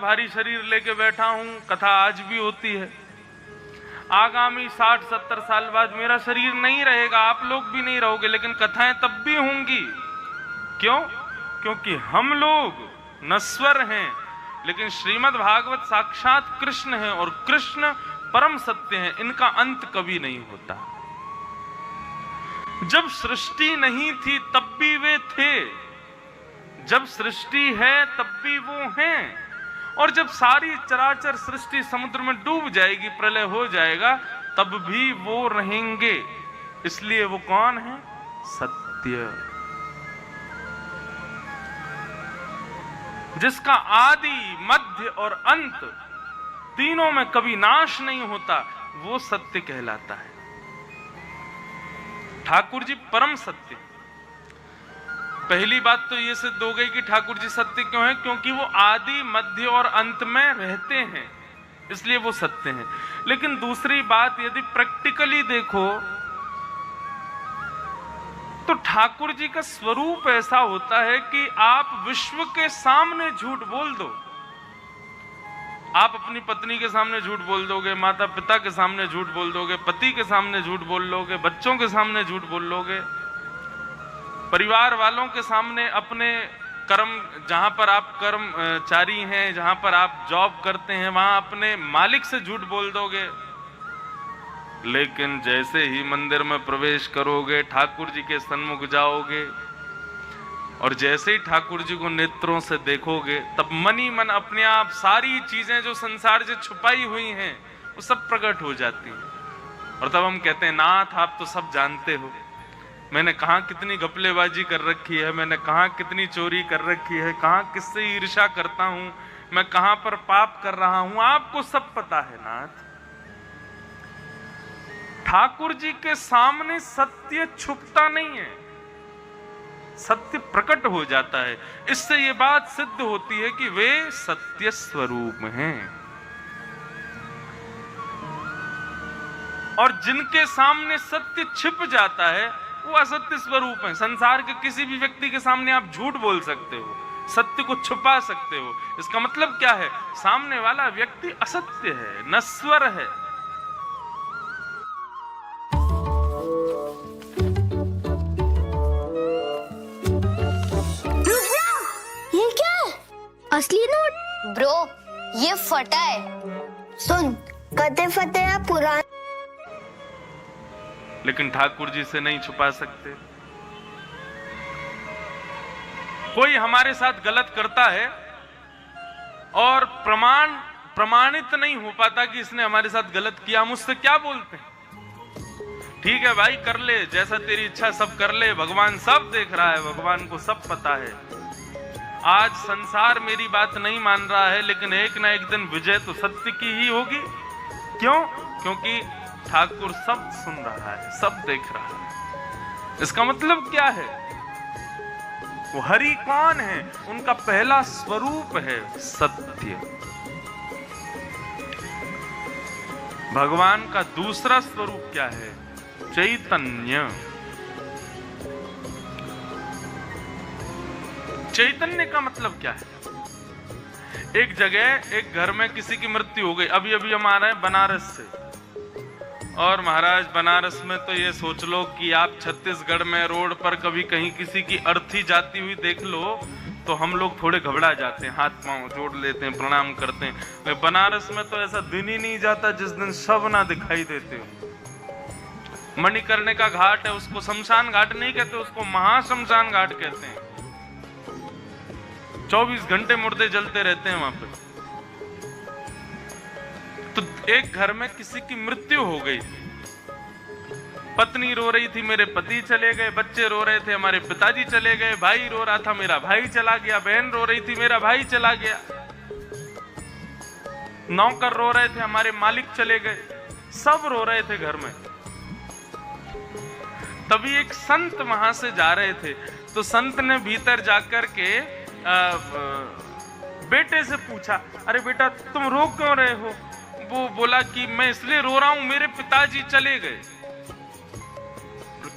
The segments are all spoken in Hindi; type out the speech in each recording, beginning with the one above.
भारी शरीर लेके बैठा हूं, कथा आज भी होती है। आगामी 60-70 साल बाद मेरा शरीर नहीं रहेगा, आप लोग भी नहीं रहोगे, लेकिन कथाएं तब भी होंगी। क्यों? क्योंकि हम लोग नश्वर हैं, लेकिन श्रीमद् भागवत साक्षात कृष्ण है और कृष्ण परम सत्य है, इनका अंत कभी नहीं होता। जब सृष्टि नहीं थी तब भी वे थे, जब सृष्टि है तब भी वो हैं, और जब सारी चराचर सृष्टि समुद्र में डूब जाएगी, प्रलय हो जाएगा, तब भी वो रहेंगे। इसलिए वो कौन है? सत्य, जिसका आदि मध्य और अंत तीनों में कभी नाश नहीं होता, वो सत्य कहलाता है। ठाकुर जी परम सत्य। पहली बात तो ये सिद्ध हो गई कि ठाकुर जी सत्य क्यों है, क्योंकि वो आदि मध्य और अंत में रहते हैं, इसलिए वो सत्य हैं। लेकिन दूसरी बात, यदि प्रैक्टिकली देखो तो ठाकुर जी का स्वरूप ऐसा होता है कि आप विश्व के सामने झूठ बोल दो, आप अपनी पत्नी के सामने झूठ बोल दोगे, माता पिता के सामने झूठ बोल दोगे, पति के सामने झूठ बोल लोगे, बच्चों के सामने झूठ बोल लोगे, परिवार वालों के सामने, अपने कर्म, जहां पर आप कर्मचारी हैं, जहां पर आप जॉब करते हैं, वहां अपने मालिक से झूठ बोल दोगे। लेकिन जैसे ही मंदिर में प्रवेश करोगे, ठाकुर जी के सन्मुख जाओगे और जैसे ही ठाकुर जी को नेत्रों से देखोगे, तब मन ही मन अपने आप सारी चीजें जो संसार से छुपाई हुई हैं वो सब प्रकट हो जाती हैं। और तब हम कहते हैं, नाथ आप तो सब जानते हो, मैंने कहां कितनी घपलेबाजी कर रखी है, मैंने कहां कितनी चोरी कर रखी है, कहां किससे ईर्ष्या करता हूं, मैं कहां पर पाप कर रहा हूं, आपको सब पता है नाथ। ठाकुर जी के सामने सत्य छुपता नहीं है, सत्य प्रकट हो जाता है। इससे ये बात सिद्ध होती है कि वे सत्य स्वरूप हैं। और जिनके सामने सत्य छिप जाता है वो असत्य स्वरूप है। संसार के किसी भी व्यक्ति के सामने आप झूठ बोल सकते हो, सत्य को छुपा सकते हो, इसका मतलब क्या है? सामने वाला व्यक्ति असत्य है, नश्वर है। ये क्या है? असली नोट? ब्रो, ये फटा है। सुन, कते फटे या पुराने, लेकिन ठाकुर जी से नहीं छुपा सकते। कोई हमारे साथ गलत करता है और प्रमाणित नहीं हो पाता कि इसने हमारे साथ गलत किया, हम उससे क्या बोलते हैं? ठीक है भाई, कर ले, जैसा तेरी इच्छा सब कर ले, भगवान सब देख रहा है, भगवान को सब पता है। आज संसार मेरी बात नहीं मान रहा है, लेकिन एक ना एक दिन विजय तो सत्य की ही होगी। क्यों? क्योंकि ठाकुर सब सुन रहा है, सब देख रहा है। इसका मतलब क्या है? वो हरि कौन है? उनका पहला स्वरूप है सत्य। भगवान का दूसरा स्वरूप क्या है? चैतन्य। चैतन्य का मतलब क्या है? एक जगह एक घर में किसी की मृत्यु हो गई, अभी अभी हम आ रहे हैं बनारस से, और महाराज बनारस में तो ये सोच लो कि आप छत्तीसगढ़ में रोड पर कभी कहीं किसी की अर्थी जाती हुई देख लो तो हम लोग थोड़े घबरा जाते हैं, हाथ पांव जोड़ लेते हैं, प्रणाम करते हैं। बनारस में तो ऐसा दिन ही नहीं जाता जिस दिन शव ना दिखाई देते हो। मणिकर्णिका का घाट है, उसको शमशान घाट नहीं कहते, उसको महाशमशान घाट कहते हैं। 24 घंटे मुर्दे जलते रहते हैं वहां पे। तो एक घर में किसी की मृत्यु हो गई, पत्नी रो रही थी, मेरे पति चले गए, बच्चे रो रहे थे, हमारे पिताजी चले गए, भाई रो रहा था, मेरा भाई चला गया, बहन रो रही थी, मेरा भाई चला गया, नौकर रो रहे थे, हमारे मालिक चले गए, सब रो रहे थे घर में। तभी एक संत वहां से जा रहे थे, तो संत ने भीतर जाकर के बेटे से पूछा, अरे बेटा तुम रो क्यों रहे हो? वो बोला कि मैं इसलिए रो रहा हूं, मेरे पिताजी चले गए।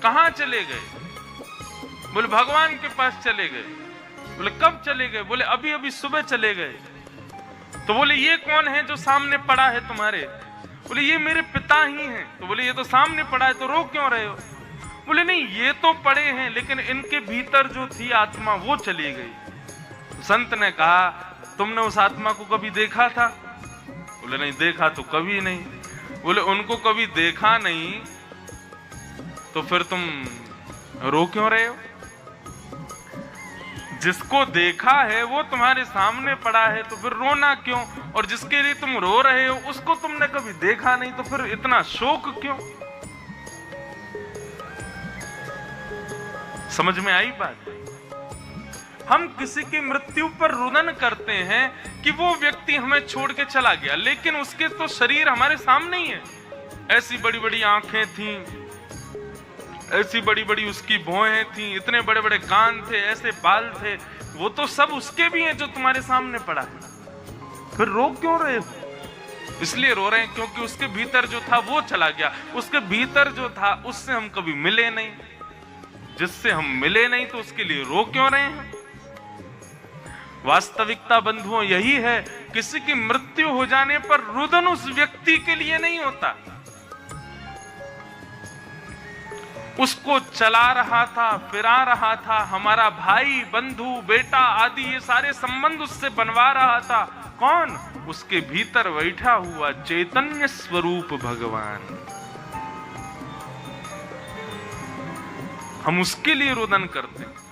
कहां चले गए? बोले भगवान के पास चले गए। बोले कब चले गए? बोले अभी अभी सुबह चले गए। तो बोले ये कौन है जो सामने पड़ा है तुम्हारे? बोले ये मेरे पिता ही हैं। तो बोले ये तो सामने पड़ा है, तो रो क्यों रहे हो? बोले नहीं, ये तो पड़े हैं लेकिन इनके भीतर जो थी आत्मा वो चली गई। तो संत ने कहा तुमने उस आत्मा को कभी देखा था? बोले नहीं, देखा तो कभी नहीं। बोले उनको कभी देखा नहीं तो फिर तुम रो क्यों रहे हो? जिसको देखा है वो तुम्हारे सामने पड़ा है, तो फिर रोना क्यों? और जिसके लिए तुम रो रहे हो उसको तुमने कभी देखा नहीं, तो फिर इतना शोक क्यों? समझ में आई बात? हम किसी की मृत्यु पर रुदन करते हैं कि वो व्यक्ति हमें छोड़ के चला गया, लेकिन उसके तो शरीर हमारे सामने ही है। ऐसी बड़ी बड़ी आंखें थीं, ऐसी बड़ी बड़ी उसकी भौहें थीं, इतने बड़े बड़े कान थे, ऐसे बाल थे, वो तो सब उसके भी हैं जो तुम्हारे सामने पड़ा है। फिर रो क्यों रहे हो? इसलिए रो रहे हैं क्योंकि उसके भीतर जो था वो चला गया। उसके भीतर जो था उससे हम कभी मिले नहीं। जिससे हम मिले नहीं तो उसके लिए रो क्यों रहे हैं? वास्तविकता बंधुओं यही है, किसी की मृत्यु हो जाने पर रुदन उस व्यक्ति के लिए नहीं होता। उसको चला रहा था, फिरा रहा था, हमारा भाई, बंधु, बेटा आदि ये सारे संबंध उससे बनवा रहा था। कौन? उसके भीतर बैठा हुआ चैतन्य स्वरूप भगवान। हम उसके लिए रुदन करते हैं।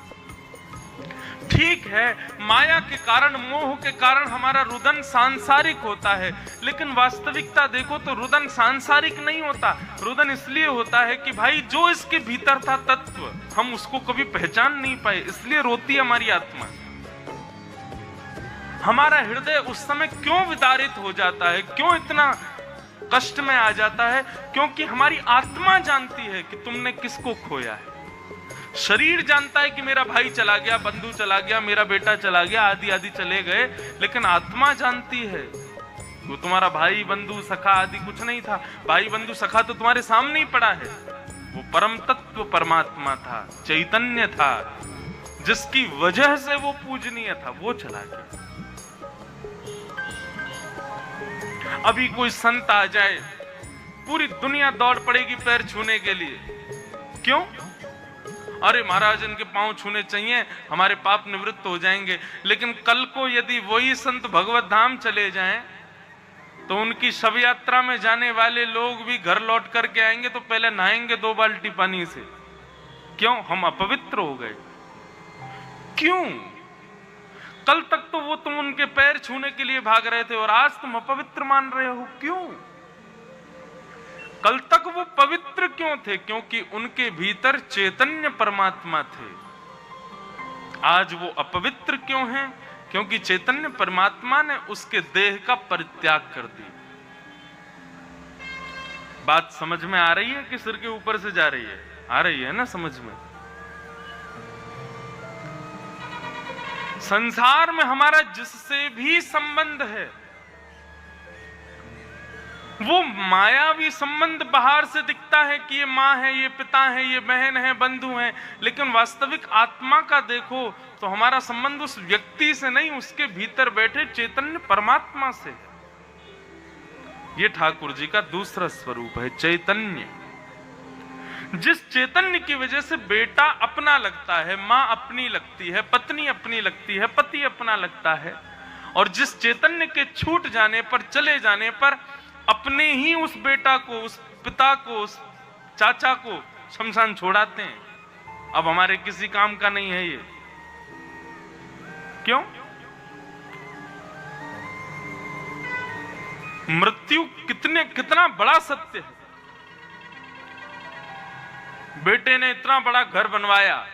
ठीक है, माया के कारण, मोह के कारण हमारा रुदन सांसारिक होता है, लेकिन वास्तविकता देखो तो रुदन सांसारिक नहीं होता। रुदन इसलिए होता है कि भाई जो इसके भीतर था तत्व, हम उसको कभी पहचान नहीं पाए, इसलिए रोती है हमारी आत्मा। हमारा हृदय उस समय क्यों विदारित हो जाता है, क्यों इतना कष्ट में आ जाता है? क्योंकि हमारी आत्मा जानती है कि तुमने किसको खोया है। शरीर जानता है कि मेरा भाई चला गया, बंधु चला गया, मेरा बेटा चला गया, आदि आदि चले गए, लेकिन आत्मा जानती है वो तुम्हारा भाई, बंधु, सखा आदि कुछ नहीं था। भाई, बंधु, सखा तो तुम्हारे सामने ही पड़ा है। वो परम तत्व परमात्मा था, चैतन्य था, जिसकी वजह से वो पूजनीय था, वो चला गया। अभी कोई संत आ जाए, पूरी दुनिया दौड़ पड़ेगी पैर छूने के लिए। क्यों? अरे महाराज इनके पांव छूने चाहिए, हमारे पाप निवृत्त हो जाएंगे। लेकिन कल को यदि वही संत भगवत धाम चले जाएं, तो उनकी शव यात्रा में जाने वाले लोग भी घर लौट करके आएंगे तो पहले नहाएंगे 2 बाल्टी पानी से। क्यों? हम अपवित्र हो गए। क्यों? कल तक तो वो तुम उनके पैर छूने के लिए भाग रहे थे और आज तुम अपवित्र मान रहे हो। क्यों? कल तक वो पवित्र क्यों थे? क्योंकि उनके भीतर चैतन्य परमात्मा थे। आज वो अपवित्र क्यों हैं? क्योंकि चैतन्य परमात्मा ने उसके देह का परित्याग कर दिया। बात समझ में आ रही है कि सिर के ऊपर से जा रही है? आ रही है ना समझ में? संसार में हमारा जिससे भी संबंध है वो मायावी संबंध बाहर से दिखता है कि ये माँ है, ये पिता है, ये बहन है, बंधु है, लेकिन वास्तविक आत्मा का देखो तो हमारा संबंध उस व्यक्ति से नहीं, उसके भीतर बैठे चैतन्य परमात्मा से। ये ठाकुर जी का दूसरा स्वरूप है, चैतन्य। जिस चैतन्य की वजह से बेटा अपना लगता है, माँ अपनी लगती है, पत्नी अपनी लगती है, पति अपना लगता है, और जिस चैतन्य के छूट जाने पर, चले जाने पर अपने ही उस बेटा को, उस पिता को, उस चाचा को शमशान छोड़ाते हैं। अब हमारे किसी काम का नहीं है ये। क्यों? मृत्यु कितना बड़ा सत्य है। बेटे ने इतना बड़ा घर बनवाया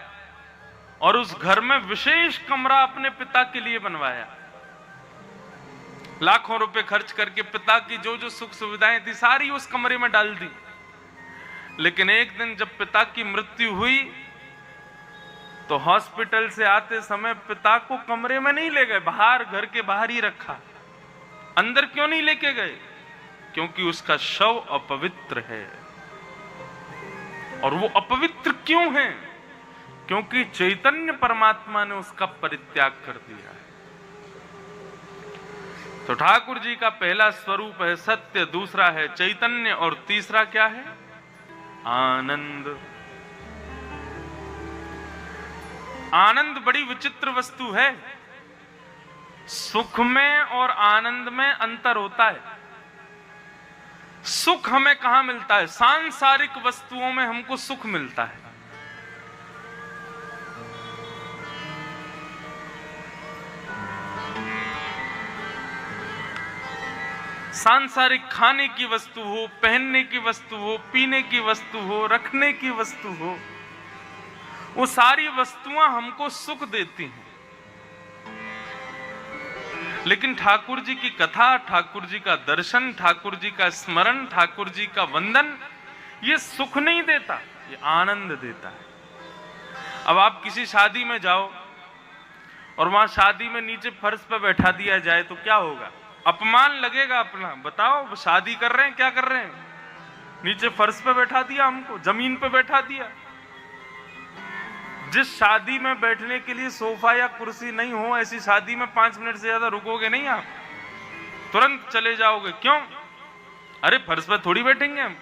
और उस घर में विशेष कमरा अपने पिता के लिए बनवाया, लाखों रुपए खर्च करके पिता की जो जो सुख सुविधाएं थी सारी उस कमरे में डाल दी। लेकिन एक दिन जब पिता की मृत्यु हुई तो हॉस्पिटल से आते समय पिता को कमरे में नहीं ले गए, बाहर, घर के बाहर ही रखा। अंदर क्यों नहीं लेके गए? क्योंकि उसका शव अपवित्र है। और वो अपवित्र क्यों है? क्योंकि चैतन्य परमात्मा ने उसका परित्याग कर दिया है। तो ठाकुर जी का पहला स्वरूप है सत्य, दूसरा है चैतन्य और तीसरा क्या है? आनंद। आनंद बड़ी विचित्र वस्तु है। सुख में और आनंद में अंतर होता है। सुख हमें कहां मिलता है? सांसारिक वस्तुओं में हमको सुख मिलता है। सांसारिक खाने की वस्तु हो, पहनने की वस्तु हो, पीने की वस्तु हो, रखने की वस्तु हो, वो सारी वस्तुएं हमको सुख देती हैं। लेकिन ठाकुर जी की कथा, ठाकुर जी का दर्शन, ठाकुर जी का स्मरण, ठाकुर जी का वंदन, ये सुख नहीं देता, ये आनंद देता है। अब आप किसी शादी में जाओ और वहां शादी में नीचे फर्श पर बैठा दिया जाए तो क्या होगा? अपमान लगेगा अपना। बताओ, शादी कर रहे हैं, क्या कर रहे हैं? नीचे फर्श पे बैठा दिया हमको, जमीन पे बैठा दिया। जिस शादी में बैठने के लिए सोफा या कुर्सी नहीं हो, ऐसी शादी में 5 मिनट से ज्यादा रुकोगे नहीं आप, तुरंत चले जाओगे। क्यों? अरे फर्श पे थोड़ी बैठेंगे हम,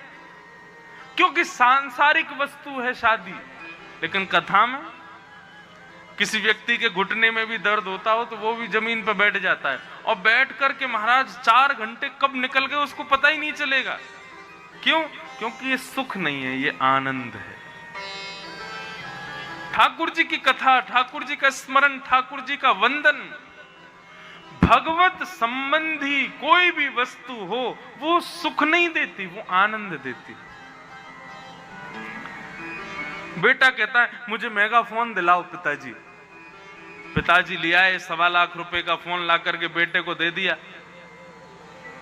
क्योंकि सांसारिक वस्तु है शादी। लेकिन कथा में किसी व्यक्ति के घुटने में भी दर्द होता हो तो वो भी जमीन पर बैठ जाता है, और बैठ करके महाराज 4 घंटे कब निकल गए उसको पता ही नहीं चलेगा। क्यों? क्योंकि ये सुख नहीं है, ये आनंद है। ठाकुर जी की कथा, ठाकुर जी का स्मरण, ठाकुर जी का वंदन, भगवत संबंधी कोई भी वस्तु हो वो सुख नहीं देती, वो आनंद देती। बेटा कहता है मुझे मेगा फोन दिलाओ पिताजी। पिताजी लिया है 1.25 लाख रुपए का फोन ला करके बेटे को दे दिया।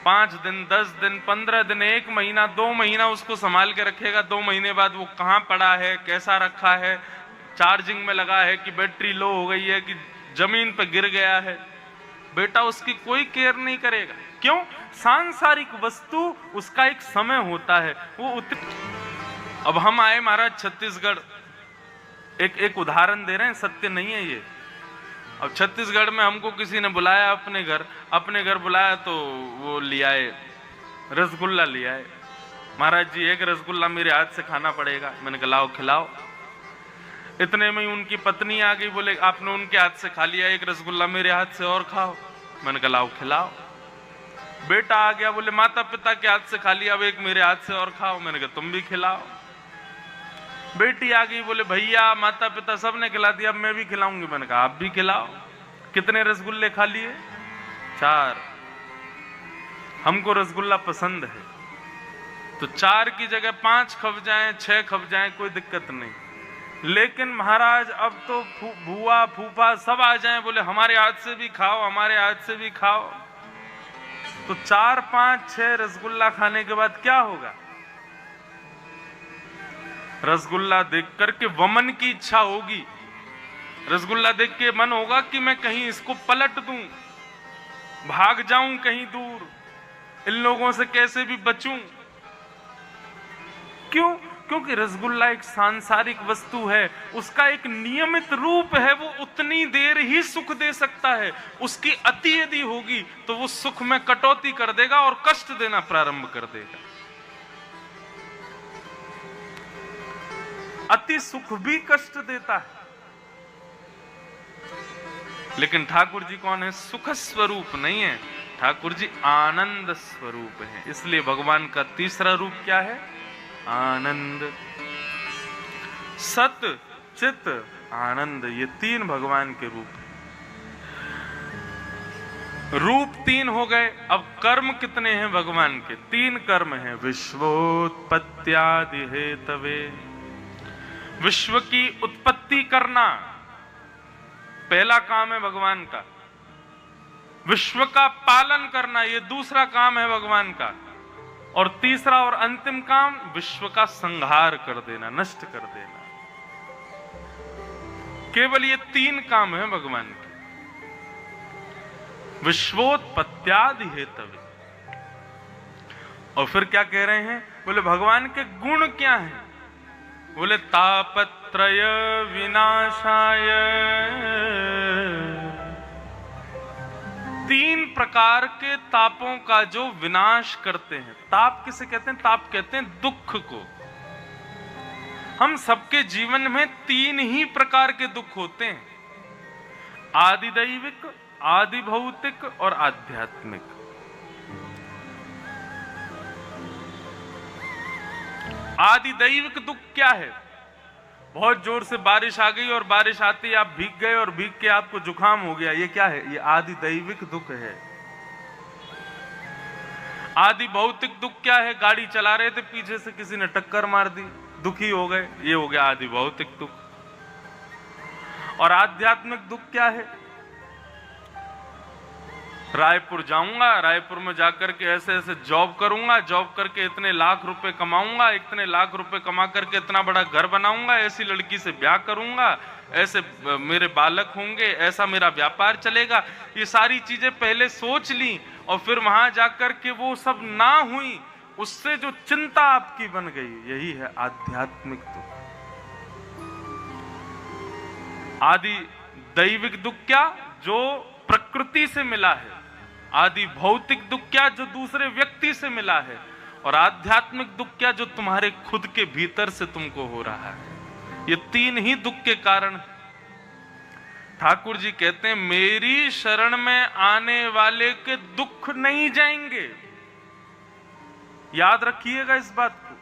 5 दिन, 10 दिन, 15 दिन, 1 महीना, 2 महीना उसको संभाल के रखेगा। 2 महीने बाद वो कहां पड़ा है, कैसा रखा है, चार्जिंग में लगा है कि बैटरी लो हो गई है कि जमीन पर गिर गया है, बेटा उसकी कोई केयर नहीं करेगा। क्यों? सांसारिक वस्तु उसका एक समय होता है, वो अब हम आए महाराज छत्तीसगढ़, एक उदाहरण दे रहे हैं, सत्य नहीं है ये। अब छत्तीसगढ़ में हमको किसी ने बुलाया अपने घर बुलाया तो वो लिया है रसगुल्ला लिया है। महाराज जी 1 रसगुल्ला मेरे हाथ से खाना पड़ेगा। मैंने कहा लाओ खिलाओ। इतने में ही उनकी पत्नी आ गई, बोले आपने उनके हाथ से खा लिया, 1 रसगुल्ला मेरे हाथ से और खाओ। मैंने कहा लाओ खिलाओ। बेटा आ गया, बोले माता पिता के हाथ से खा लिया, अब 1 मेरे हाथ से और खाओ। मैंने कहा तुम भी खिलाओ। बेटी आ गई, बोले भैया माता पिता सबने खिला दिया, अब मैं भी खिलाऊंगी। मैंने कहा आप भी खिलाओ। कितने रसगुल्ले खा लिए? 4। हमको रसगुल्ला पसंद है तो 4 की जगह 5 खप जाएं, 6 खप जाएं, कोई दिक्कत नहीं। लेकिन महाराज अब तो बुआ फूफा सब आ जाएं, बोले हमारे हाथ से भी खाओ, हमारे हाथ से भी खाओ। तो 4, 5, 6 रसगुल्ला खाने के बाद क्या होगा? रसगुल्ला देख करके वमन की इच्छा होगी। रसगुल्ला देख के मन होगा कि मैं कहीं इसको पलट दूं, भाग जाऊं कहीं दूर, इन लोगों से कैसे भी बचूं। क्यों? क्योंकि रसगुल्ला एक सांसारिक वस्तु है, उसका एक नियमित रूप है, वो उतनी देर ही सुख दे सकता है। उसकी अति यदि होगी तो वो सुख में कटौती कर देगा और कष्ट देना प्रारंभ कर देगा। अति सुख भी कष्ट देता है। लेकिन ठाकुर जी कौन है? सुख स्वरूप नहीं है, ठाकुर जी आनंद स्वरूप है। इसलिए भगवान का तीसरा रूप क्या है? आनंद। सत, चित, आनंद, ये 3 भगवान के रूप हैं। रूप 3 हो गए, अब कर्म कितने हैं भगवान के? 3 कर्म हैं। विश्वोत्पत्त्यादि हेतवे, विश्व की उत्पत्ति करना पहला काम है भगवान का। विश्व का पालन करना ये दूसरा काम है भगवान का। और तीसरा और अंतिम काम विश्व का संहार कर देना, नष्ट कर देना। केवल ये 3 काम है भगवान के। विश्वोत्पत्त्यादि हेतवे। और फिर क्या कह रहे हैं? बोले भगवान के गुण क्या हैं? बोले तापत्रय विनाशाय तीन प्रकार के तापों का जो विनाश करते हैं। ताप किसे कहते हैं? ताप कहते हैं दुख को। हम सबके जीवन में तीन ही प्रकार के दुख होते हैं, आदि दैविक, आदि भौतिक और आध्यात्मिक। आदि दैविक दुख क्या है? बहुत जोर से बारिश आ गई और बारिश आते ही आप भीग गए और भीग के आपको जुकाम हो गया, ये क्या है? ये आदि दैविक दुख है। आदि भौतिक दुख क्या है? गाड़ी चला रहे थे, पीछे से किसी ने टक्कर मार दी, दुखी हो गए, ये हो गया आदि भौतिक दुख। और आध्यात्मिक दुख क्या है? रायपुर जाऊंगा, रायपुर में जाकर के ऐसे ऐसे जॉब करूंगा, जॉब करके इतने लाख रुपए कमाऊंगा, इतने लाख रुपए कमा करके इतना बड़ा घर बनाऊंगा, ऐसी लड़की से ब्याह करूंगा, ऐसे मेरे बालक होंगे, ऐसा मेरा व्यापार चलेगा। ये सारी चीजें पहले सोच ली और फिर वहां जाकर के वो सब ना हुई, उससे जो चिंता आपकी बन गई, यही है आध्यात्मिक दुख। आदि दैविक दुख क्या? जो प्रकृति से मिला है। आदि भौतिक दुख क्या? जो दूसरे व्यक्ति से मिला है। और आध्यात्मिक दुख क्या? जो तुम्हारे खुद के भीतर से तुमको हो रहा है। ये तीन ही दुख के कारण। ठाकुर जी कहते हैं मेरी शरण में आने वाले के दुख नहीं जाएंगे। याद रखिएगा इस बात को।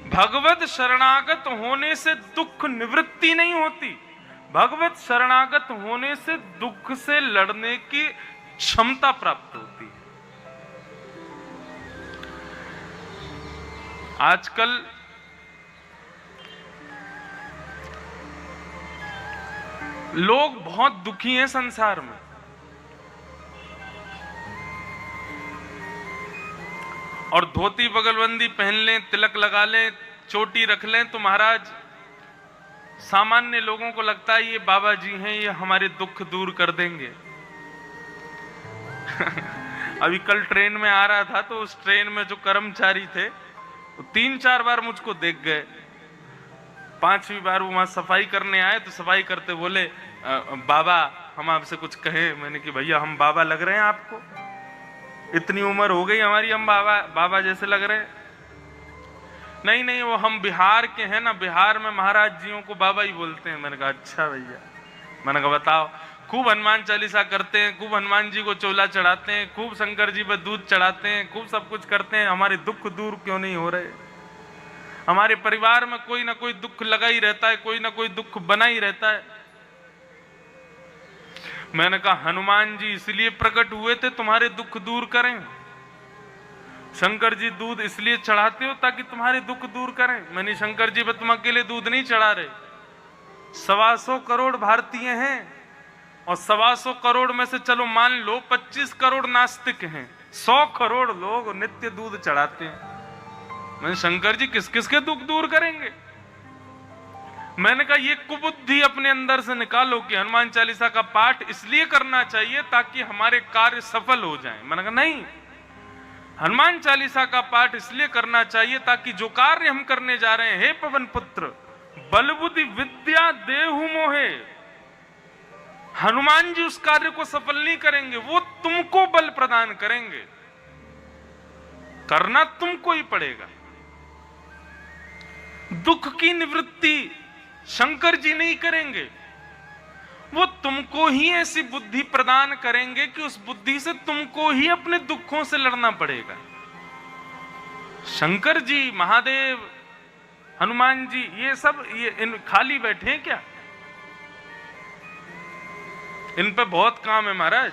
भगवत शरणागत होने से दुख निवृत्ति नहीं होती, भगवत शरणागत होने से दुख से लड़ने की क्षमता प्राप्त होती है। आजकल लोग बहुत दुखी हैं संसार में। और धोती बगलबंदी पहन लें, तिलक लगा लें, चोटी रख लें तो महाराज सामान्य लोगों को लगता है ये बाबा जी हैं, ये हमारे दुख दूर कर देंगे। अभी कल ट्रेन में आ रहा था तो उस ट्रेन में जो कर्मचारी थे वो 3-4 बार मुझको देख गए। 5वीं बार वो वहां सफाई करने आए तो सफाई करते बोले बाबा हम आपसे कुछ कहें। मैंने कि भैया हम बाबा लग रहे हैं आपको? इतनी उम्र हो गई हमारी, हम बाबा जैसे लग रहे हैं? नहीं नहीं, वो हम बिहार के हैं ना, बिहार में महाराज जियों को बाबा ही बोलते हैं। मैंने कहा अच्छा भैया। मैंने कहा बताओ। खूब हनुमान चालीसा करते हैं, खूब हनुमान जी को चोला चढ़ाते हैं, खूब शंकर जी पर दूध चढ़ाते हैं, खूब सब कुछ करते हैं, हमारे दुख दूर क्यों नहीं हो रहे? हमारे परिवार में कोई ना कोई दुख लगा ही रहता है, कोई ना कोई दुख बना ही रहता है। मैंने कहा हनुमान जी इसलिए प्रकट हुए थे तुम्हारे दुख दूर करें। शंकर जी दूध इसलिए चढ़ाते हो ताकि तुम्हारे दुख दूर करें। मैंने शंकर जी पर तुम अकेले दूध नहीं चढ़ा रहे, 125 करोड़ भारतीय हैं और 125 करोड़ में से चलो मान लो 25 करोड़ नास्तिक हैं, 100 करोड़ लोग नित्य दूध चढ़ाते हैं। मैंने शंकर जी किस किस के दुख दूर करेंगे? मैंने कहा ये कुबुद्धि अपने अंदर से निकालो कि हनुमान चालीसा का पाठ इसलिए करना चाहिए ताकि हमारे कार्य सफल हो जाएं। मैंने कहा नहीं, हनुमान चालीसा का पाठ इसलिए करना चाहिए ताकि जो कार्य हम करने जा रहे हैं, हे पवन पुत्र बल बुद्धि विद्या देहु मोहे, हनुमान जी उस कार्य को सफल नहीं करेंगे, वो तुमको बल प्रदान करेंगे, करना तुमको ही पड़ेगा। दुख की निवृत्ति शंकर जी नहीं करेंगे, वो तुमको ही ऐसी बुद्धि प्रदान करेंगे कि उस बुद्धि से तुमको ही अपने दुखों से लड़ना पड़ेगा। शंकर जी, महादेव, हनुमान जी, ये सब इन खाली बैठे हैं क्या? इन पे बहुत काम है महाराज।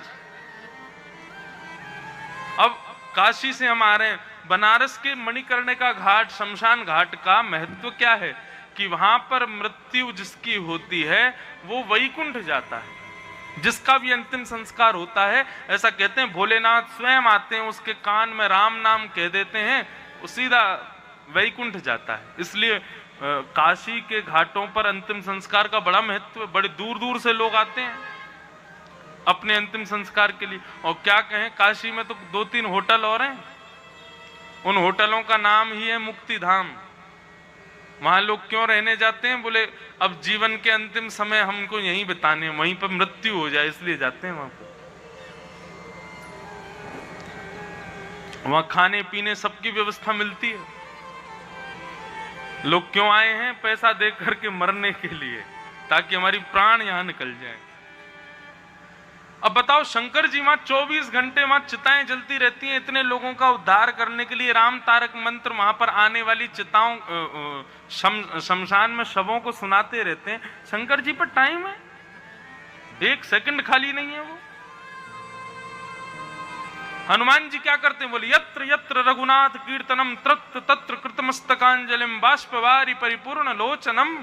अब काशी से हम आ रहे हैं, बनारस के मणिकर्णिका घाट, शमशान घाट का महत्व क्या है कि वहां पर मृत्यु जिसकी होती है वो वैकुंठ जाता है। जिसका भी अंतिम संस्कार होता है, ऐसा कहते हैं भोलेनाथ स्वयं आते हैं, उसके कान में राम नाम कह देते हैं, वो सीधा वैकुंठ जाता है। इसलिए काशी के घाटों पर अंतिम संस्कार का बड़ा महत्व है। बड़े दूर दूर से लोग आते हैं अपने अंतिम संस्कार के लिए। और क्या कहें, काशी में तो 2-3 होटल और हैं, उन होटलों का नाम ही है मुक्ति धाम। वहां लोग क्यों रहने जाते हैं? बोले अब जीवन के अंतिम समय हमको यहीं बिताने, वहीं पर मृत्यु हो जाए, इसलिए जाते हैं वहां पर। वहां खाने पीने सबकी व्यवस्था मिलती है। लोग क्यों आए हैं? पैसा दे करके मरने के लिए, ताकि हमारी प्राण यहां निकल जाए। अब बताओ, शंकर जी वहां 24 घंटे वहां चिताएं जलती रहती हैं इतने लोगों का उद्धार करने के लिए। राम तारक मंत्र वहां पर आने वाली चिताओं शमशान में शवों को सुनाते रहते हैं। शंकर जी पर टाइम है? एक सेकंड खाली नहीं है वो। हनुमान जी क्या करते हैं? बोले यत्र यत्र रघुनाथ कीर्तनम तत्र तत्र कृतमस्तकांजलिम बाष्पवारी परिपूर्ण लोचनम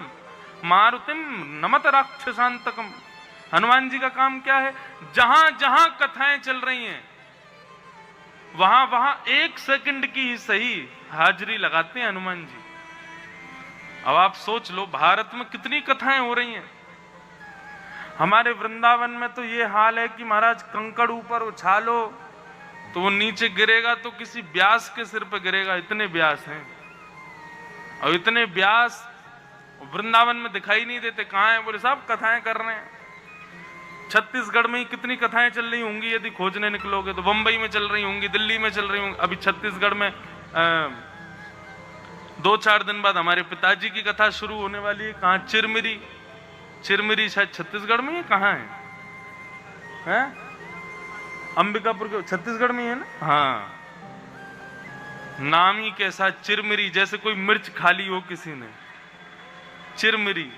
मारुतिम नमत राक्षसांतकम। हनुमान जी का काम क्या है? जहां जहां कथाएं चल रही हैं वहां वहां एक सेकंड की ही सही हाजिरी लगाते हैं हनुमान जी। अब आप सोच लो, भारत में कितनी कथाएं हो रही हैं। हमारे वृंदावन में तो ये हाल है कि महाराज कंकड़ ऊपर उछालो तो वो नीचे गिरेगा तो किसी व्यास के सिर पर गिरेगा। इतने व्यास हैं, और इतने व्यास वृंदावन में दिखाई नहीं देते। कहां है? बोले साहब कथाएं कर रहे हैं। छत्तीसगढ़ में ही कितनी कथाएं चल रही होंगी, यदि खोजने निकलोगे तो। बंबई में चल रही होंगी, दिल्ली में चल रही होंगी। अभी छत्तीसगढ़ में 2-4 दिन बाद हमारे पिताजी की कथा शुरू होने वाली है। कहां? चिरमिरी। चिरमिरी शायद छत्तीसगढ़ में ही, कहां है? अंबिकापुर के छत्तीसगढ़ में ही है ना? हाँ, नाम ही कैसा, चिरमिरी, जैसे कोई मिर्च खा ली हो किसी ने। चिरमिरी।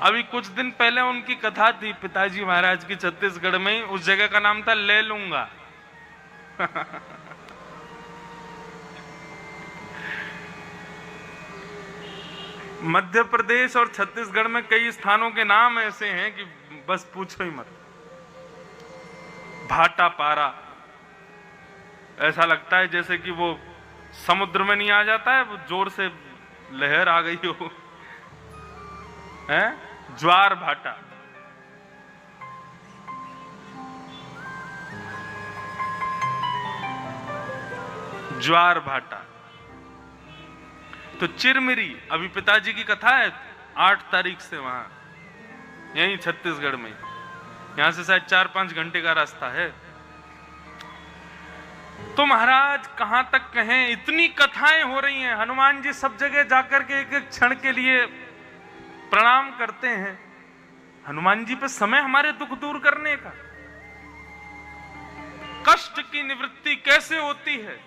अभी कुछ दिन पहले उनकी कथा थी पिताजी महाराज की छत्तीसगढ़ में। उस जगह का नाम था ले लूंगा। मध्य प्रदेश और छत्तीसगढ़ में कई स्थानों के नाम ऐसे हैं कि बस पूछो ही मत। भाटा पारा, ऐसा लगता है जैसे कि वो समुद्र में नहीं आ जाता है, वो जोर से लहर आ गई हो। है ज्वार भाटा। ज्वार भाटा। तो चिरमिरी, अभी पिताजी की कथा है 8 तारीख से वहां, यहीं छत्तीसगढ़ में। यहां से शायद 4-5 घंटे का रास्ता है। तो महाराज कहां तक कहें, इतनी कथाएं हो रही हैं। हनुमान जी सब जगह जाकर के एक एक क्षण के लिए प्रणाम करते हैं। हनुमान जी पे समय हमारे दुख दूर करने का। कष्ट की निवृत्ति कैसे होती है?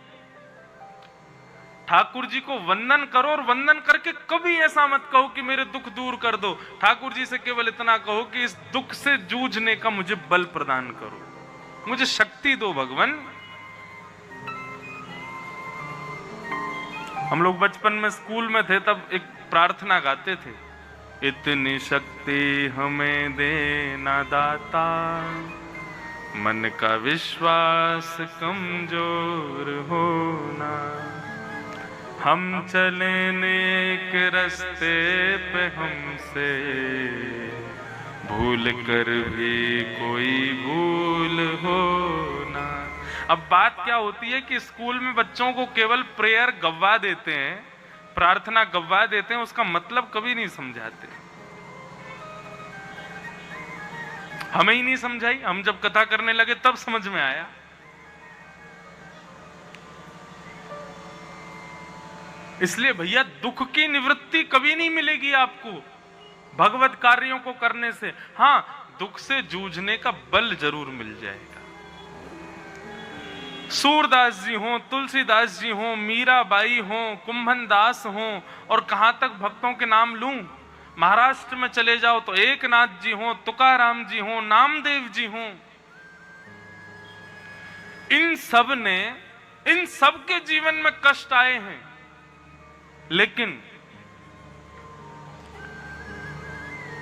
ठाकुर जी को वंदन करो, और वंदन करके कभी ऐसा मत कहो कि मेरे दुख दूर कर दो। ठाकुर जी से केवल इतना कहो कि इस दुख से जूझने का मुझे बल प्रदान करो, मुझे शक्ति दो भगवान। हम लोग बचपन में स्कूल में थे तब एक प्रार्थना गाते थे, इतनी शक्ति हमें देना दाता, मन का विश्वास कमजोर होना, हम चले नेक रास्ते पे हमसे भूल कर भी कोई भूल होना। अब बात क्या होती है कि स्कूल में बच्चों को केवल प्रेयर गवा देते हैं, प्रार्थना गवा देते हैं, उसका मतलब कभी नहीं समझाते। हमें ही नहीं समझाई, हम जब कथा करने लगे तब समझ में आया। इसलिए भैया दुख की निवृत्ति कभी नहीं मिलेगी आपको भगवत कार्यों को करने से। हां, दुख से जूझने का बल जरूर मिल जाएगा। सूरदास जी हो, तुलसीदास जी हो, मीराबाई हो, कुंभन दास हो, और कहां तक भक्तों के नाम लूं। महाराष्ट्र में चले जाओ तो एकनाथ जी हो, तुकाराम जी हो, नामदेव जी हो। इन सब के जीवन में कष्ट आए हैं, लेकिन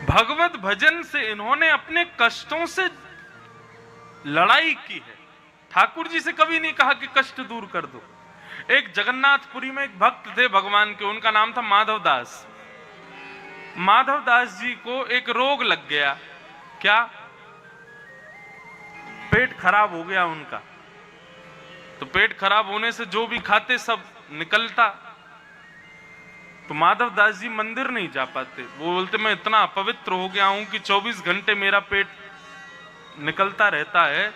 भगवत भजन से इन्होंने अपने कष्टों से लड़ाई की है। ठाकुर जी से कभी नहीं कहा कि कष्ट दूर कर दो। एक जगन्नाथपुरी में एक भक्त थे भगवान के, उनका नाम था माधव दास। माधव दास जी को एक रोग लग गया। क्या? पेट खराब हो गया उनका। तो पेट खराब होने से जो भी खाते सब निकलता। तो माधव दास जी मंदिर नहीं जा पाते। वो बोलते मैं इतना अपवित्र हो गया हूं कि 24 घंटे मेरा पेट निकलता रहता है,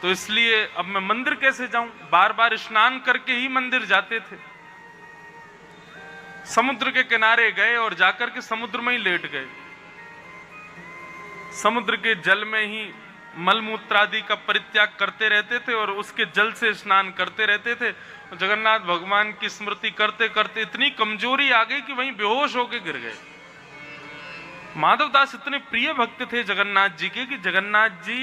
तो इसलिए अब मैं मंदिर कैसे जाऊं? बार बार स्नान करके ही मंदिर जाते थे। समुद्र के किनारे गए और जाकर के समुद्र में ही लेट गए। समुद्र के जल में ही मलमूत्र आदि का परित्याग करते रहते थे और उसके जल से स्नान करते रहते थे। जगन्नाथ भगवान की स्मृति करते करते इतनी कमजोरी आ गई कि वहीं बेहोश होकर गिर गए। माधवदास इतने प्रिय भक्त थे जगन्नाथ जी के कि जगन्नाथ जी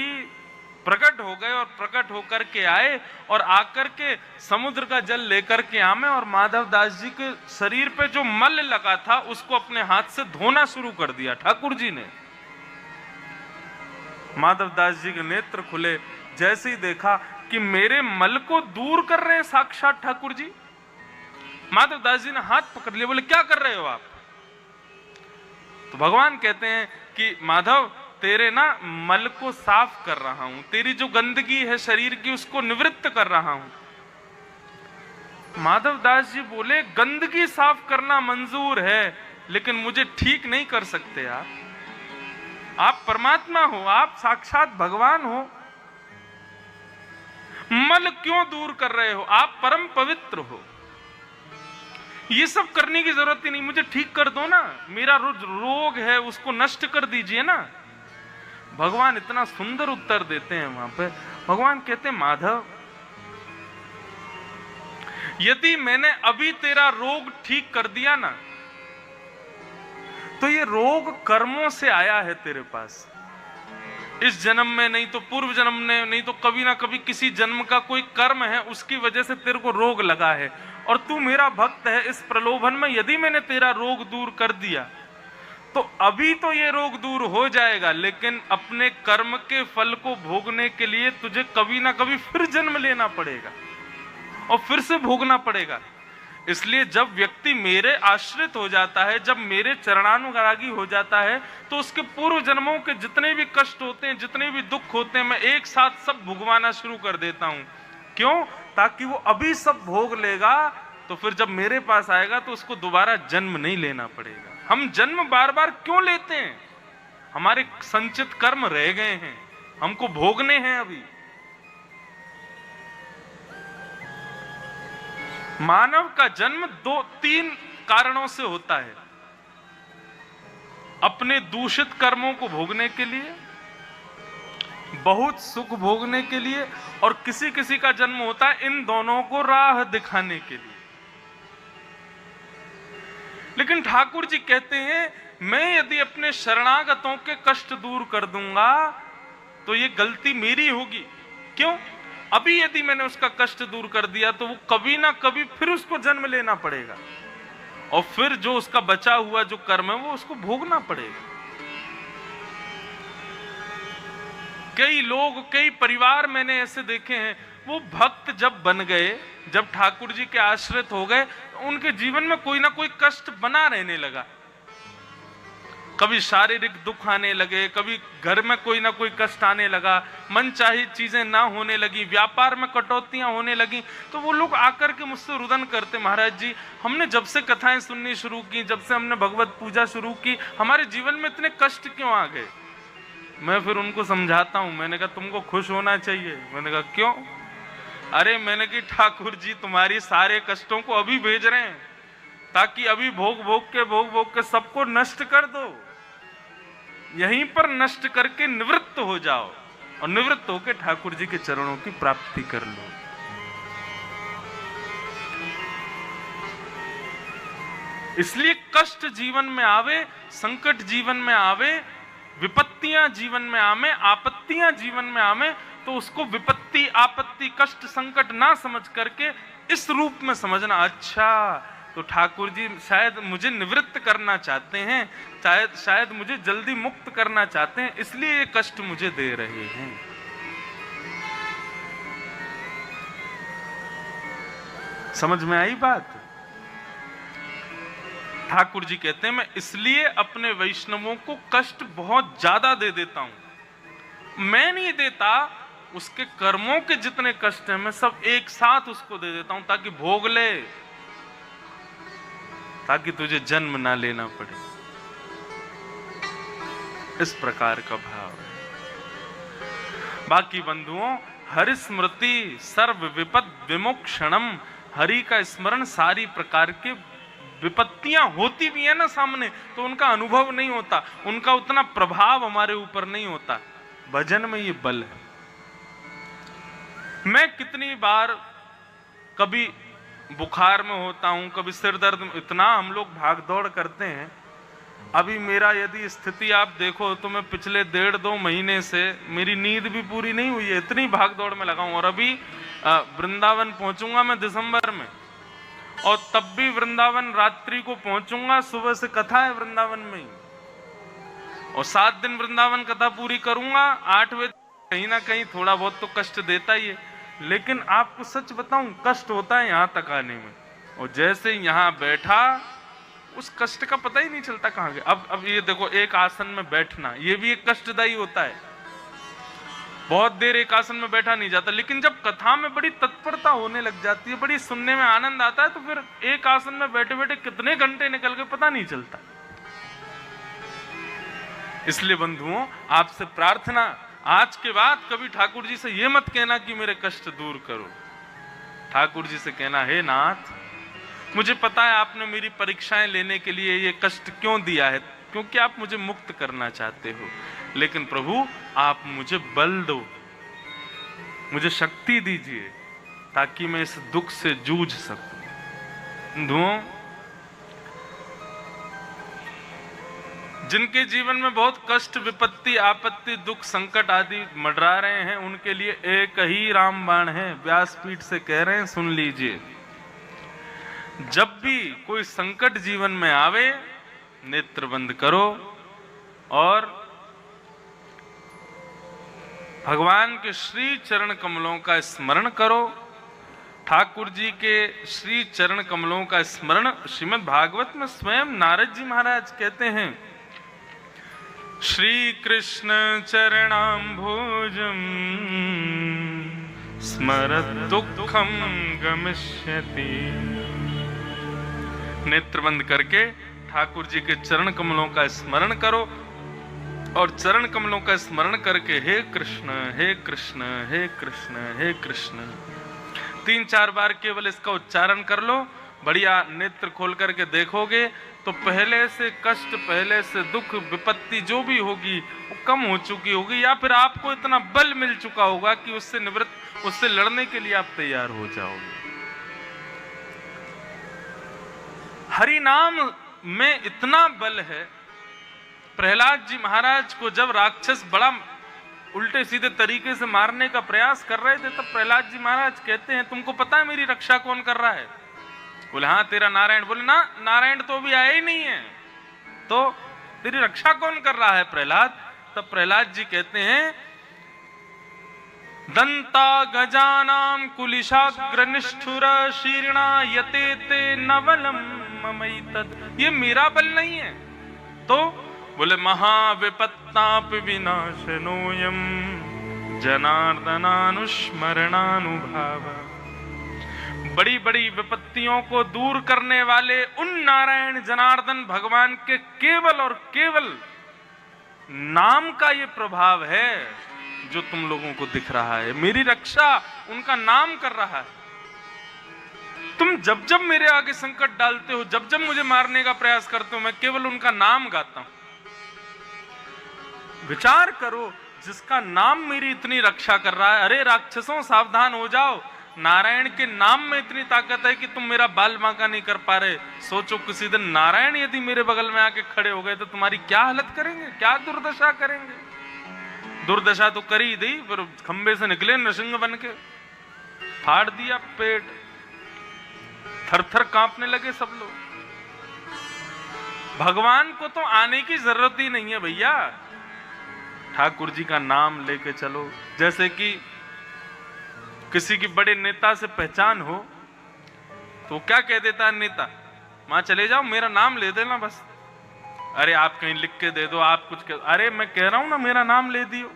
प्रकट हो गए और प्रकट होकर के आए और आकर के समुद्र का जल लेकर के आमे और माधवदास जी के शरीर पे जो मल लगा था उसको अपने हाथ से धोना शुरू कर दिया ठाकुर जी ने। माधवदास जी के नेत्र खुले, जैसे ही देखा कि मेरे मल को दूर कर रहे हैं साक्षात ठाकुर जी। माधवदास जी ने हाथ पकड़ लिया, बोले क्या कर रहे हो आप? तो भगवान कहते हैं कि माधव तेरे ना मल को साफ कर रहा हूं, तेरी जो गंदगी है शरीर की उसको निवृत्त कर रहा हूं। माधवदास जी बोले गंदगी साफ करना मंजूर है लेकिन मुझे ठीक नहीं कर सकते आप परमात्मा हो, आप साक्षात भगवान हो, मल क्यों दूर कर रहे हो? आप परम पवित्र हो, ये सब करने की जरूरत ही नहीं, मुझे ठीक कर दो ना, मेरा रोग है उसको नष्ट कर दीजिए ना। भगवान इतना सुंदर उत्तर देते हैं वहां पे। भगवान कहते हैं माधव यदि मैंने अभी तेरा रोग ठीक कर दिया ना तो ये रोग कर्मों से आया है तेरे पास। इस जन्म में नहीं तो पूर्व जन्म में, नहीं तो कभी ना कभी किसी जन्म का कोई कर्म है उसकी वजह से तेरे को रोग लगा है और तू मेरा भक्त है। इस प्रलोभन में यदि मैंने तेरा रोग दूर कर दिया तो अभी तो ये रोग दूर हो जाएगा लेकिन अपने कर्म के फल को भोगने के लिए तुझे कभी ना कभी फिर जन्म लेना पड़ेगा और फिर से भोगना पड़ेगा। इसलिए जब व्यक्ति मेरे आश्रित हो जाता है, जब मेरे चरणानुरागी हो जाता है तो उसके पूर्व जन्मों के जितने भी कष्ट होते हैं, जितने भी दुख होते हैं, मैं एक साथ सब भुगवाना शुरू कर देता हूं। क्यों? ताकि वो अभी सब भोग लेगा तो फिर जब मेरे पास आएगा तो उसको दोबारा जन्म नहीं लेना पड़ेगा। हम जन्म बार बार क्यों लेते हैं? हमारे संचित कर्म रह गए हैं, हमको भोगने हैं अभी। मानव का जन्म 2-3 कारणों से होता है। अपने दूषित कर्मों को भोगने के लिए, बहुत सुख भोगने के लिए, और किसी किसी का जन्म होता है इन दोनों को राह दिखाने के लिए। लेकिन ठाकुर जी कहते हैं मैं यदि अपने शरणागतों के कष्ट दूर कर दूंगा तो ये गलती मेरी होगी। क्यों? अभी यदि मैंने उसका कष्ट दूर कर दिया तो वो कभी ना कभी फिर उसको जन्म लेना पड़ेगा और फिर जो उसका बचा हुआ जो कर्म है वो उसको भोगना पड़ेगा। कई लोग, कई परिवार मैंने ऐसे देखे हैं, वो भक्त जब बन गए, जब ठाकुर जी के आश्रित हो गए, उनके जीवन में कोई ना कोई कष्ट बना रहने लगा। कभी शारीरिक दुख आने लगे, कभी घर में कोई ना कोई कष्ट आने लगा, मनचाही चीजें ना होने लगी, व्यापार में कटौतियां होने लगी। तो वो लोग आकर के मुझसे रुदन करते, महाराज जी हमने जब से कथाएं सुननी शुरू की, जब से हमने भगवत पूजा शुरू की, हमारे जीवन में इतने कष्ट क्यों आ गए? मैं फिर उनको समझाता हूं, मैंने कहा तुमको खुश होना चाहिए। मैंने कहा क्यों? अरे मैंने कि ठाकुर जी तुम्हारी सारे कष्टों को अभी भेज रहे हैं ताकि अभी भोग भोग के सबको नष्ट कर दो, यहीं पर नष्ट करके निवृत्त हो जाओ और निवृत्त होकर ठाकुर जी के चरणों की प्राप्ति कर लो। इसलिए कष्ट जीवन में आवे, संकट जीवन में आवे, विपत्तियां जीवन में आवे, आपत्तियां जीवन में आवे, तो उसको विपत्ति, आपत्ति, कष्ट, संकट ना समझ करके इस रूप में समझना। अच्छा तो ठाकुर जी शायद मुझे निवृत्त करना चाहते हैं, शायद मुझे जल्दी मुक्त करना चाहते हैं, इसलिए ये कष्ट मुझे दे रहे हैं। समझ में आई बात? ठाकुर जी कहते हैं मैं इसलिए अपने वैष्णवों को कष्ट बहुत ज्यादा दे देता हूं। मैं नहीं देता, उसके कर्मों के जितने कष्ट हैं मैं सब एक साथ उसको दे देता हूं ताकि भोग ले, ताकि तुझे जन्म ना लेना पड़े। इस प्रकार का भाव है। बाकी बंधुओं, हरि स्मृति सर्व विपद विमोक्षणम, हरि का स्मरण सारी प्रकार के विपत्तियां होती भी है ना सामने तो उनका अनुभव नहीं होता, उनका उतना प्रभाव हमारे ऊपर नहीं होता। भजन में ये बल है। मैं कितनी बार कभी बुखार में होता हूं, कभी सिर दर्द, इतना हम लोग भाग दौड़ करते हैं। अभी मेरा यदि स्थिति आप देखो तो मैं पिछले 1.5-2 महीने से मेरी नींद भी पूरी नहीं हुई है, इतनी भाग दौड़ में लगा हूं। और अभी वृंदावन पहुंचूंगा मैं दिसंबर में, और तब भी वृंदावन रात्रि को पहुंचूंगा, सुबह से कथा है वृंदावन में ही, और 7 दिन वृंदावन कथा पूरी करूंगा। 8 बजे कहीं ना कहीं थोड़ा बहुत तो कष्ट देता ही है, लेकिन आपको सच बताऊं कष्ट होता है यहां तक आने में, और जैसे यहां बैठा उस कष्ट का पता ही नहीं चलता कहां गया। अब ये देखो, एक आसन में बैठना ये भी एक कष्टदायी होता है, बहुत देर एक आसन में बैठा नहीं जाता, लेकिन जब कथा में बड़ी तत्परता होने लग जाती है, बड़ी सुनने में आनंद आता है, तो फिर एक आसन में बैठे बैठे कितने घंटे निकल गए पता नहीं चलता। इसलिए बंधुओं, आपसे प्रार्थना, आज के बाद कभी ठाकुर जी से ये मत कहना कि मेरे कष्ट दूर करो। ठाकुर जी से कहना, हे नाथ, मुझे पता है आपने मेरी परीक्षाएं लेने के लिए ये कष्ट क्यों दिया है, क्योंकि आप मुझे मुक्त करना चाहते हो, लेकिन प्रभु आप मुझे बल दो, मुझे शक्ति दीजिए ताकि मैं इस दुख से जूझ सकूं। बंधुओं, जिनके जीवन में बहुत कष्ट, विपत्ति, आपत्ति, दुख, संकट आदि मंडरा रहे हैं, उनके लिए एक ही रामबाण है, व्यासपीठ से कह रहे हैं, सुन लीजिए। जब भी कोई संकट जीवन में आवे, नेत्र बंद करो और भगवान के श्री चरण कमलों का स्मरण करो। ठाकुर जी के श्री चरण कमलों का स्मरण श्रीमद् भागवत में स्वयं नारद जी महाराज कहते हैं, श्री कृष्ण चरणाम्भोजम स्मरत दुखम गमिष्यति। नेत्र बंद करके ठाकुर जी के चरण कमलों का स्मरण करो, और चरण कमलों का स्मरण करके हे कृष्ण हे कृष्ण हे कृष्ण हे कृष्ण 3-4 बार केवल इसका उच्चारण कर लो। बढ़िया नेत्र खोल करके देखोगे तो पहले से कष्ट, पहले से दुख, विपत्ति जो भी होगी वो कम हो चुकी होगी, या फिर आपको इतना बल मिल चुका होगा कि उससे निवृत्त, उससे लड़ने के लिए आप तैयार हो जाओगे। हरि नाम में इतना बल है। प्रहलाद जी महाराज को जब राक्षस बड़ा उल्टे सीधे तरीके से मारने का प्रयास कर रहे थे, तब प्रहलाद जी महाराज कहते हैं, तुमको पता है मेरी रक्षा कौन कर रहा है? बोले हाँ, तेरा नारायण। बोले ना, नारायण तो अभी आया ही नहीं है, तो तेरी रक्षा कौन कर रहा है प्रहलाद? तब प्रहलाद जी कहते हैं, दंता गजानाम कुलिशाग्र निष्ठुर शीर्णा यते ते नवलम ममैतद। ये मेरा बल नहीं है। तो बोले महाविपत्ताप विनाशनोयम जनार्दनानुस्मरणानुभाव। बड़ी बड़ी विपत्तियों को दूर करने वाले उन नारायण जनार्दन भगवान के केवल और केवल नाम का ये प्रभाव है जो तुम लोगों को दिख रहा है। मेरी रक्षा उनका नाम कर रहा है। तुम जब जब मेरे आगे संकट डालते हो, जब जब मुझे मारने का प्रयास करते हो, मैं केवल उनका नाम गाता हूं। विचार करो, जिसका नाम मेरी इतनी रक्षा कर रहा है। अरे राक्षसों, सावधान हो जाओ, नारायण के नाम में इतनी ताकत है कि तुम मेरा बाल बांका नहीं कर पा रहे। सोचो किसी दिन नारायण यदि मेरे बगल में आके खड़े हो गए तो तुम्हारी क्या हालत करेंगे, क्या दुर्दशा करेंगे। दुर्दशा तो कर ही दी, फिर खंबे से निकले नृसिंह बन के, फाड़ दिया पेट, थर थर कांपने लगे सब लोग। भगवान को तो आने की जरूरत ही नहीं है भैया, ठाकुर जी का नाम लेके चलो। जैसे कि किसी की बड़े नेता से पहचान हो तो क्या कह देता है नेता, मां चले जाओ, मेरा नाम ले देना बस। अरे आप कहीं लिख के दे दो, आप कुछ अरे मैं कह रहा हूं ना, मेरा नाम ले दियो।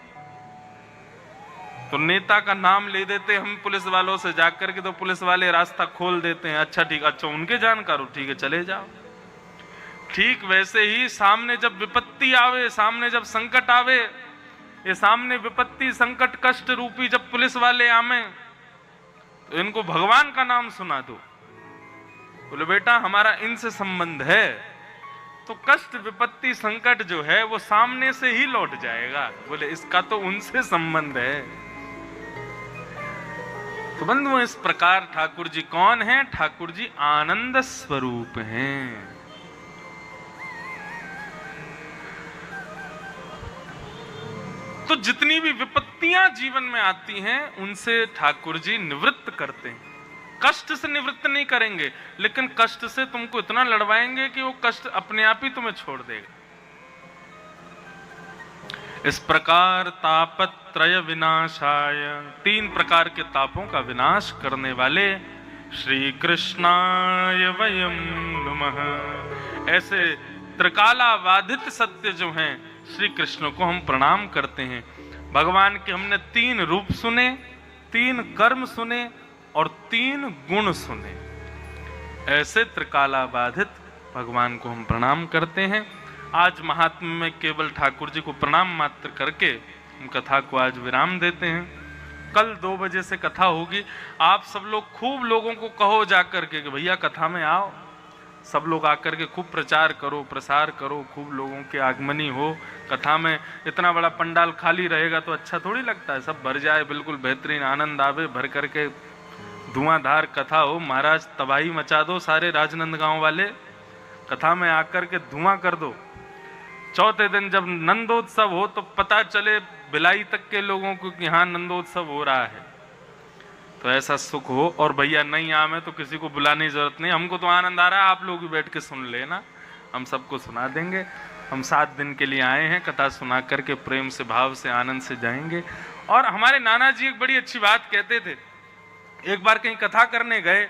तो नेता का नाम ले देते हम पुलिस वालों से जाकर के, तो पुलिस वाले रास्ता खोल देते हैं। अच्छा ठीक, अच्छा उनके जानकार हो, ठीक है चले जाओ। ठीक वैसे ही सामने जब विपत्ति आवे, सामने जब संकट आवे, ये सामने विपत्ति संकट कष्ट रूपी जब पुलिस वाले आमे तो इनको भगवान का नाम सुना दो। बोले बेटा हमारा इनसे संबंध है, तो कष्ट विपत्ति संकट जो है वो सामने से ही लौट जाएगा। बोले इसका तो उनसे संबंध है। तो बंधुओं, इस प्रकार ठाकुर जी कौन हैं? ठाकुर जी आनंद स्वरूप हैं। तो जितनी भी विपत्तियां जीवन में आती हैं उनसे ठाकुर जी निवृत्त करते हैं। कष्ट से निवृत्त नहीं करेंगे, लेकिन कष्ट से तुमको इतना लड़वाएंगे कि वो कष्ट अपने आप ही तुम्हें छोड़ देगा। इस प्रकार तापत्रय विनाशाय, 3 प्रकार के तापों का विनाश करने वाले श्री कृष्णाय वयं नमः, ऐसे त्रिकालाबाधित सत्य जो हैं श्री कृष्ण को हम प्रणाम करते हैं। भगवान के हमने 3 रूप सुने, 3 कर्म सुने और 3 गुण सुने। ऐसे त्रिकालाबाधित भगवान को हम प्रणाम करते हैं। आज महात्म्य में केवल ठाकुर जी को प्रणाम मात्र करके हम कथा को आज विराम देते हैं। कल 2 बजे से कथा होगी। आप सब लोग खूब लोगों को कहो जाकर के कि भैया कथा में आओ। सब लोग आकर के खूब प्रचार करो, प्रसार करो, खूब लोगों के आगमनी हो। कथा में इतना बड़ा पंडाल खाली रहेगा तो अच्छा थोड़ी लगता है। सब भर जाए, बिल्कुल बेहतरीन आनंद आवे, भर करके धुआंधार कथा हो। महाराज तबाही मचा दो सारे राजनंदगांव वाले, कथा में आकर के धुआं कर दो। चौथे दिन जब नंदोत्सव हो तो पता चले भिलाई तक के लोगों को कि हाँ नंदोत्सव हो रहा है। तो ऐसा सुख हो। और भैया नहीं आवे तो किसी को बुलाने की जरूरत नहीं, हमको तो आनंद आ रहा है, आप लोग भी बैठ के सुन लेना, हम सबको सुना देंगे। हम 7 दिन के लिए आए हैं, कथा सुना करके प्रेम से भाव से आनंद से जाएंगे। और हमारे नाना जी एक बड़ी अच्छी बात कहते थे। एक बार कहीं कथा करने गए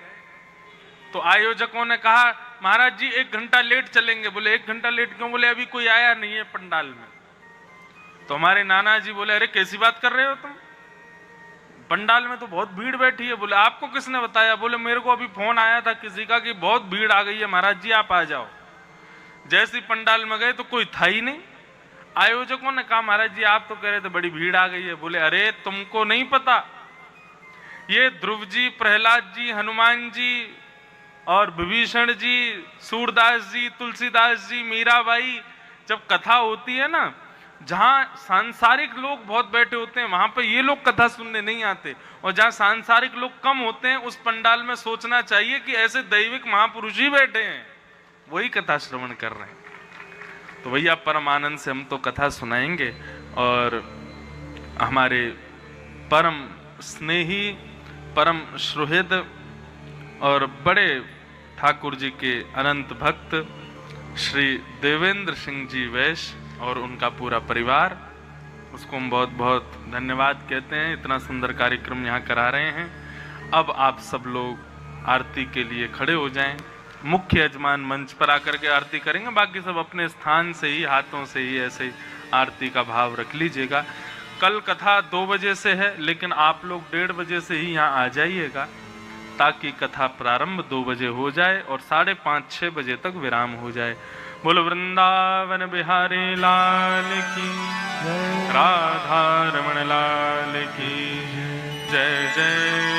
तो आयोजकों ने कहा महाराज जी 1 घंटा लेट चलेंगे। बोले 1 घंटा लेट क्यों? बोले अभी कोई आया नहीं है पंडाल में। तो हमारे नाना जी बोले अरे कैसी बात कर रहे हो तुम, पंडाल में तो बहुत भीड़ बैठी है। बोले आपको किसने बताया? बोले मेरे को अभी फोन आया था किसी का कि बहुत भीड़ आ गई है महाराज जी, आप आ जाओ। जैसे पंडाल में गए तो कोई था ही नहीं। आयोजकों ने कहा महाराज जी आप तो कह रहे थे बड़ी भीड़ आ गई है। बोले अरे तुमको नहीं पता, ये ध्रुव जी, प्रहलाद जी, हनुमान जी और विभीषण जी, सूरदास जी, तुलसीदास जी, मीराबाई, जब कथा होती है ना, जहां सांसारिक लोग बहुत बैठे होते हैं वहां पे ये लोग कथा सुनने नहीं आते। और जहां सांसारिक लोग कम होते हैं उस पंडाल में सोचना चाहिए कि ऐसे दैविक महापुरुष ही बैठे हैं, वही कथा श्रवण कर रहे हैं। तो भैया परम आनंद से हम तो कथा सुनाएंगे। और हमारे परम स्नेही, परम सुहृद और बड़े ठाकुर जी के अनंत भक्त श्री देवेंद्र सिंह जी वैश्य और उनका पूरा परिवार, उसको हम बहुत बहुत धन्यवाद कहते हैं। इतना सुंदर कार्यक्रम यहाँ करा रहे हैं। अब आप सब लोग आरती के लिए खड़े हो जाएं। मुख्य यजमान मंच पर आकर के आरती करेंगे, बाकी सब अपने स्थान से ही, हाथों से ही ऐसे आरती का भाव रख लीजिएगा। कल कथा 2 बजे से है, लेकिन आप लोग 1:30 बजे से ही यहाँ आ जाइएगा ताकि कथा प्रारंभ 2 बजे हो जाए और 5:30-6 बजे तक विराम हो जाए। बोलो वृंदावन बिहारी लाल की जय, राधा रमण लाल की जय जय।